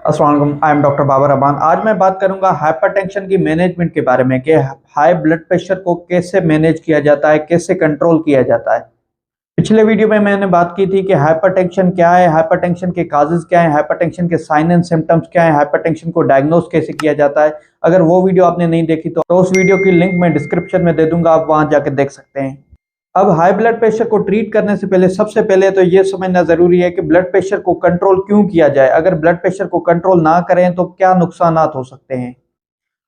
अस्सलाम वालेकुम, I am doctor Babar Rahman. आज मैं बात करूंगा हाइपरटेंशन की मैनेजमेंट के बारे में कि हाई ब्लड प्रेशर को कैसे मैनेज किया जाता है, कैसे कंट्रोल किया जाता है। पिछले वीडियो में मैंने बात की थी कि हाइपरटेंशन क्या है, हाइपरटेंशन के काजेज क्या हैं, हाइपरटेंशन के साइन एंड सिम्टम्स क्या हैं, हाइपरटेंशन को डायग्नोस कैसे किया जाता है। अगर वो वीडियो आपने नहीं देखी तो उस वीडियो की लिंक मैं डिस्क्रिप्शन में दे दूंगा, आप वहां जाकर देख सकते हैं। अब हाई ब्लड प्रेशर को ट्रीट करने से पहले सबसे पहले तो ये समझना जरूरी है कि ब्लड प्रेशर को कंट्रोल क्यों किया जाए। अगर ब्लड प्रेशर को कंट्रोल ना करें तो क्या नुकसान हो सकते हैं।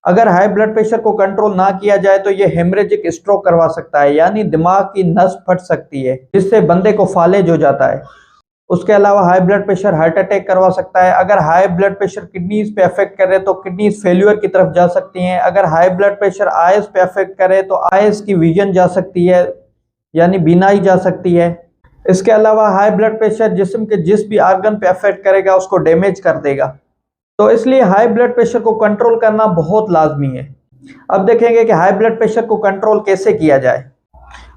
अगर हाई ब्लड प्रेशर को कंट्रोल ना किया जाए तो ये हेमरेजिक स्ट्रोक करवा सकता है, यानी दिमाग की नस फट सकती है जिससे बंदे को फालेज हो जाता है। उसके अलावा high blood pressure heart attack करवा सकता है। अगर हाई ब्लड प्रेशर किडनीज पे अफेक्ट करे तो किडनीज फेल्यूर की तरफ जा सकती हैं। अगर हाई ब्लड प्रेशर आईज पे अफेक्ट करे तो आईज की विजन जा सकती है, यानी बीनाई जा सकती है। इसके अलावा हाई ब्लड प्रेशर जिस्म के जिस भी आर्गन पे अफेक्ट करेगा उसको डैमेज कर देगा। तो इसलिए हाई ब्लड प्रेशर को कंट्रोल करना बहुत लाजमी है। अब देखेंगे कि हाई ब्लड प्रेशर को कंट्रोल कैसे किया जाए।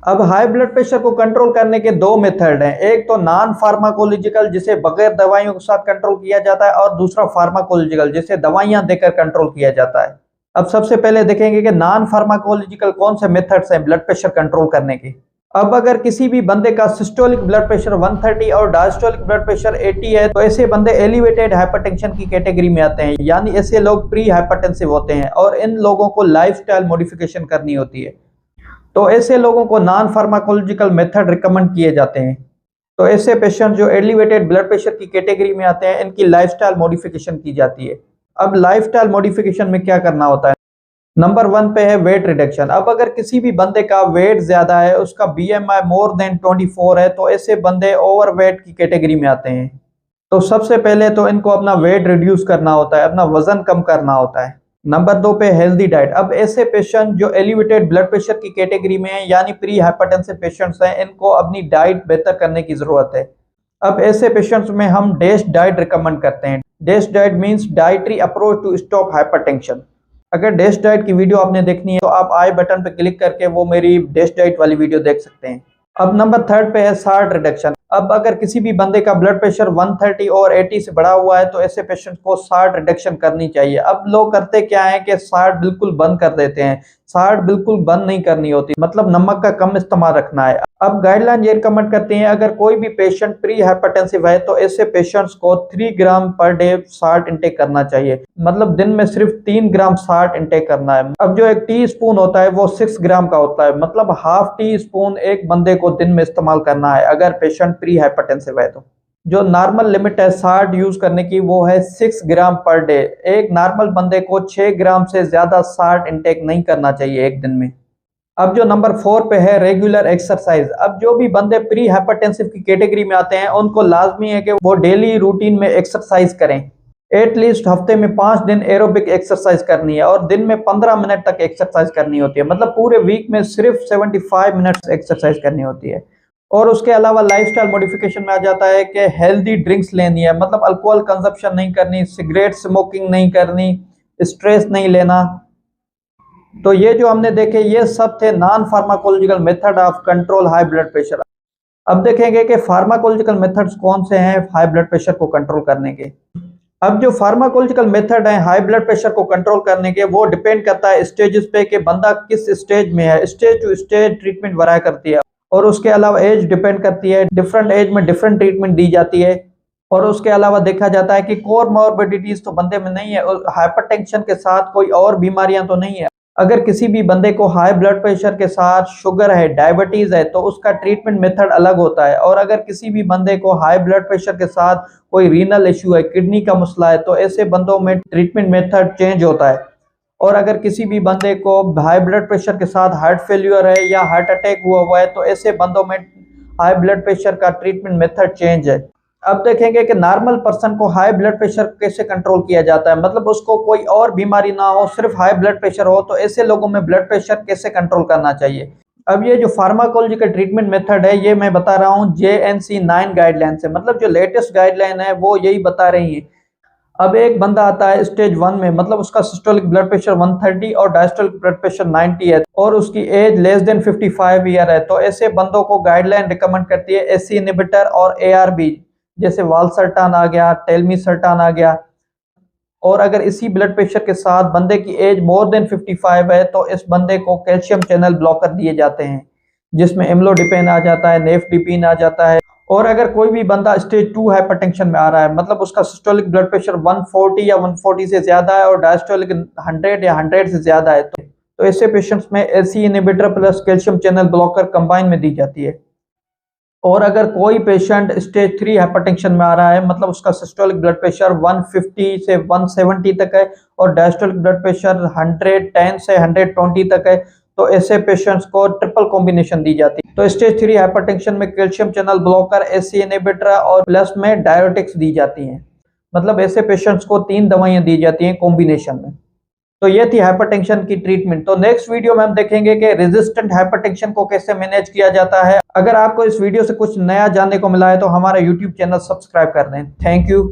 अब हाई ब्लड प्रेशर को कंट्रोल करने के दो मेथड हैं। एक तो नॉन फार्माकोलॉजिकल, जिसे बगैर दवाइयों के साथ कंट्रोल किया जाता है, और दूसरा फार्माकोलॉजिकल, जिसे दवाइयां देकर कंट्रोल किया जाता है। अब सबसे पहले देखेंगे कि नॉन फार्माकोलॉजिकल कौन से मेथड्स हैं ब्लड प्रेशर कंट्रोल करने के। अब अगर किसी भी बंदे का सिस्टोलिक ब्लड प्रेशर 130 और डायस्टोलिक ब्लड प्रेशर 80 है तो ऐसे बंदे एलिवेटेड हाइपरटेंशन की कैटेगरी में आते हैं, यानी ऐसे लोग प्री हाइपरटेंसिव होते हैं और इन लोगों को लाइफस्टाइल मॉडिफिकेशन करनी होती है। तो ऐसे लोगों को नॉन फार्माकोलॉजिकल मेथड रिकमेंड किए जाते हैं। तो ऐसे पेशेंट जो एलिवेटेड ब्लड प्रेशर की कैटेगरी में आते हैं, इनकी लाइफस्टाइल मॉडिफिकेशन की जाती है। अब लाइफस्टाइल मॉडिफिकेशन में क्या करना होता है। नंबर 1 पे है वेट रिडक्शन। अब अगर किसी भी बंदे का वेट ज्यादा है, उसका बीएमआई मोर देन 24 है, तो ऐसे बंदे ओवरवेट की कैटेगरी में आते हैं। तो सबसे पहले तो इनको अपना वेट रिड्यूस करना होता है, अपना वजन कम करना होता है। नंबर 2 पे हेल्दी डाइट। अब ऐसे पेशेंट जो एलिवेटेड ब्लड प्रेशर की कैटेगरी में है, यानी प्री हाइपरटेंसिव पेशेंट्स हैं, इनको अपनी डाइट बेहतर करने की जरूरत है। अब ऐसे पेशेंट्स में हम डेश डाइट रिकमेंड करते हैं। DASH diet means dietary approach to stop hypertension. अगर डेश डाइट की वीडियो आपने देखनी है तो आप आई बटन पे क्लिक करके वो मेरी डेश डाइट वाली वीडियो देख सकते हैं। अब नंबर 3 पे है साल्ट रिडक्शन। अब अगर किसी भी बंदे का ब्लड प्रेशर 130 और 80 से बढ़ा हुआ है तो ऐसे पेशेंट को साल्ट रिडक्शन करनी चाहिए। अब लोग करते क्या है कि साल्ट बिल्कुल बंद कर देते हैं। साल्ट बिल्कुल बंद नहीं करनी होती, मतलब नमक का कम इस्तेमाल रखना है। अब गाइडलाइन ये रिकमेंड करती हैं, अगर कोई भी पेशेंट प्री हाइपरटेंसिव है तो ऐसे पेशेंट्स को 3 ग्राम पर डे साल्ट इंटेक करना चाहिए, मतलब दिन में सिर्फ 3 ग्राम साल्ट इंटेक करना है। अब जो एक टी स्पून होता है वो 6 ग्राम का होता है, मतलब हाफ टी स्पून एक बंदे को दिन में इस्तेमाल करना है अगर पेशेंट प्री हाइपरटेंसिव है। तो जो नॉर्मल लिमिट है साल्ट यूज करने की वो है 6 ग्राम पर डे। एक नॉर्मल बंदे को 6 ग्राम से ज्यादा साल्ट इंटेक नहीं करना चाहिए एक दिन में। अब जो नंबर 4 पे है रेगुलर एक्सरसाइज। अब जो भी बंदे प्री हाइपरटेंसिव की कैटेगरी में आते हैं उनको लाजमी है कि वो डेली रूटीन में एक्सरसाइज करें। एटलीस्ट हफ्ते में 5 दिन एरोबिक एक्सरसाइज करनी है और दिन में 15 मिनट तक एक्सरसाइज करनी होती है, मतलब पूरे वीक में सिर्फ 75 मिनट्स एक्सरसाइज करनी होती है। और उसके अलावा लाइफस्टाइल मॉडिफिकेशन में आ जाता है कि हेल्दी ड्रिंक्स लेनी है, मतलब अल्कोहल कंजप्शन नहीं करनी, सिगरेट स्मोकिंग नहीं करनी, स्ट्रेस नहीं लेना। तो ये जो हमने देखे ये सब थे non pharmacological method of control high blood pressure. अब देखेंगे कि फार्माकोलॉजिकल मेथड्स कौन से हैं हाई ब्लड प्रेशर को कंट्रोल करने के। अब जो फार्माकोलॉजिकल मेथड है हाई ब्लड प्रेशर को कंट्रोल करने के, वो डिपेंड करता है स्टेजेस पे कि बंदा किस स्टेज में है। स्टेज टू स्टेज ट्रीटमेंट वराया करती है, और उसके अलावा एज डिपेंड करती है, डिफरेंट एज में डिफरेंट ट्रीटमेंट दी जाती है। और उसके अलावा देखा जाता है कि कोर मॉर्बिडिटीज तो बंदे में नहीं है, हाइपरटेंशन के साथ कोई और बीमारियां तो नहीं है। अगर किसी भी बंदे को हाई ब्लड प्रेशर के साथ शुगर है, डायबिटीज है, तो उसका ट्रीटमेंट मेथड अलग होता है। और अगर किसी भी बंदे को हाई ब्लड प्रेशर के साथ कोई रीनल इश्यू है, किडनी का मसला है, तो ऐसे बंदों में ट्रीटमेंट मेथड चेंज होता है। और अगर किसी भी बंदे को हाई ब्लड प्रेशर के साथ हार्ट फेल्यूर है या हार्ट अटैक हुआ है तो ऐसे बंदों में हाई ब्लड प्रेशर का ट्रीटमेंट मेथड चेंज है। अब देखेंगे कि नॉर्मल पर्सन को हाई ब्लड प्रेशर कैसे कंट्रोल किया जाता है, मतलब उसको कोई और बीमारी ना हो, सिर्फ हाई ब्लड प्रेशर हो, तो ऐसे लोगों में ब्लड प्रेशर कैसे कंट्रोल करना चाहिए। अब ये जो फार्माकोलॉजिकल ट्रीटमेंट मेथड है ये मैं बता रहा हूँ JNC 9 गाइडलाइन से, मतलब जो लेटेस्ट गाइडलाइन है वो यही बता रही है। अब एक बंदा आता है स्टेज 1 में, मतलब उसका सिस्टोलिक ब्लड प्रेशर 130 और डायस्टोलिक ब्लड प्रेशर 90 है और उसकी एज लेस देन 55 ईयर है, तो ऐसे बंदों को गाइडलाइन रिकमेंड करती है SC इनहिबिटर और ARB, जैसे वालसर्टान आ गया, टेलमिसर्टान आ गया। और अगर इसी ब्लड प्रेशर के साथ बंदे की एज मोर देन 55 है तो इस बंदे को कैल्शियम चैनल ब्लॉकर दिए जाते हैं, जिसमें इमलोडिपेन आ जाता है, नेफ्टिपिन आ जाता है। और अगर कोई भी बंदा स्टेज 2 हाइपरटेंशन में आ रहा है, मतलब उसका सिस्टोलिक ब्लड प्रेशर 140 या 140 से ज्यादा है और डायस्टोलिक 100 या 100 से ज्यादा है, तो ऐसे पेशेंट्स में AC inhibitor plus calcium channel blocker combine में दी जाती है। और अगर कोई पेशेंट स्टेज 3 हाइपरटेंशन में आ रहा है, मतलब उसका सिस्टोलिक ब्लड प्रेशर 150 से 170 तक है और डायस्टोलिक ब्लड प्रेशर 110 से 120 तक है, तो ऐसे पेशेंट्स को ट्रिपल कॉम्बिनेशन दी जाती है। तो स्टेज 3 हाइपरटेंशन में calcium channel blocker, AC inhibitor और प्लस में डायरेटिक्स दी जाती हैं। मतलब ऐसे पेशेंट्स को 3 दवाइयां दी जाती हैं कॉम्बिनेशन में। तो ये थी हाइपरटेंशन की ट्रीटमेंट। तो नेक्स्ट वीडियो में हम देखेंगे कि रेजिस्टेंट हाइपरटेंशन को कैसे मैनेज किया जाता है। अगर आपको इस वीडियो से कुछ नया जानने को मिला है तो हमारा यूट्यूब चैनल सब्सक्राइब कर दें। Thank you.